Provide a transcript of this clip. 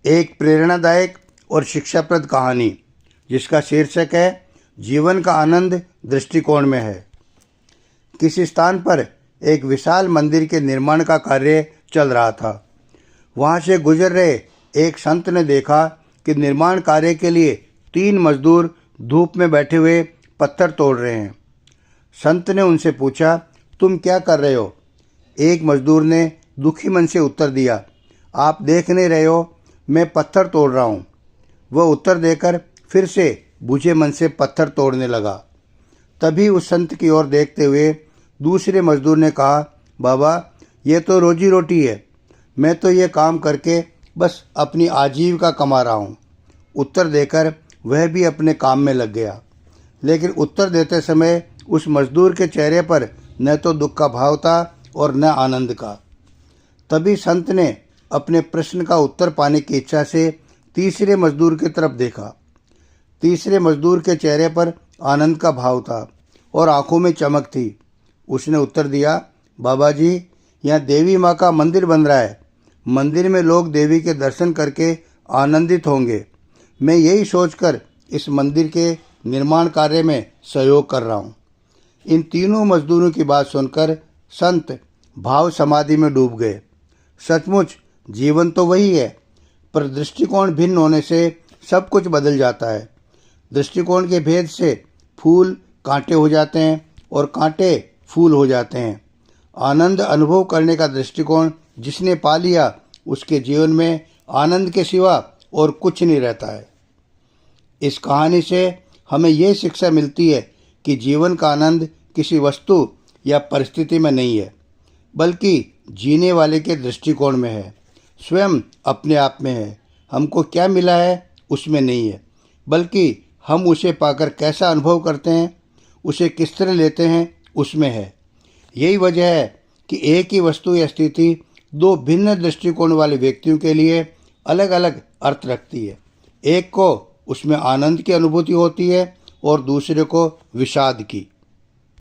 एक प्रेरणादायक और शिक्षाप्रद कहानी जिसका शीर्षक है जीवन का आनंद दृष्टिकोण में है। किसी स्थान पर एक विशाल मंदिर के निर्माण का कार्य चल रहा था। वहां से गुजर रहे एक संत ने देखा कि निर्माण कार्य के लिए 3 मजदूर धूप में बैठे हुए पत्थर तोड़ रहे हैं। संत ने उनसे पूछा, तुम क्या कर रहे हो? एक मजदूर ने दुखी मन से उत्तर दिया, आप देख नहीं रहे हो, मैं पत्थर तोड़ रहा हूँ। वह उत्तर देकर फिर से बुझे मन से पत्थर तोड़ने लगा। तभी उस संत की ओर देखते हुए दूसरे मजदूर ने कहा, बाबा ये तो रोजी रोटी है, मैं तो ये काम करके बस अपनी आजीविका कमा रहा हूँ। उत्तर देकर वह भी अपने काम में लग गया। लेकिन उत्तर देते समय उस मजदूर के चेहरे पर न तो दुख का भाव था और न आनंद का। तभी संत ने अपने प्रश्न का उत्तर पाने की इच्छा से तीसरे मजदूर की तरफ देखा। तीसरे मजदूर के चेहरे पर आनंद का भाव था और आंखों में चमक थी। उसने उत्तर दिया, बाबा जी यहाँ देवी माँ का मंदिर बन रहा है। मंदिर में लोग देवी के दर्शन करके आनंदित होंगे। मैं यही सोचकर इस मंदिर के निर्माण कार्य में सहयोग कर रहा हूँ। इन तीनों मजदूरों की बात सुनकर संत भाव समाधि में डूब गए। सचमुच जीवन तो वही है, पर दृष्टिकोण भिन्न होने से सब कुछ बदल जाता है। दृष्टिकोण के भेद से फूल कांटे हो जाते हैं और कांटे फूल हो जाते हैं। आनंद अनुभव करने का दृष्टिकोण जिसने पा लिया उसके जीवन में आनंद के सिवा और कुछ नहीं रहता है। इस कहानी से हमें यह शिक्षा मिलती है कि जीवन का आनंद किसी वस्तु या परिस्थिति में नहीं है, बल्कि जीने वाले के दृष्टिकोण में है। स्वयं अपने आप में है। हमको क्या मिला है उसमें नहीं है, बल्कि हम उसे पाकर कैसा अनुभव करते हैं, उसे किस तरह लेते हैं, उसमें है। यही वजह है कि एक ही वस्तु या स्थिति 2 भिन्न दृष्टिकोण वाले व्यक्तियों के लिए अलग अलग अर्थ रखती है। एक को उसमें आनंद की अनुभूति होती है और दूसरे को विषाद की।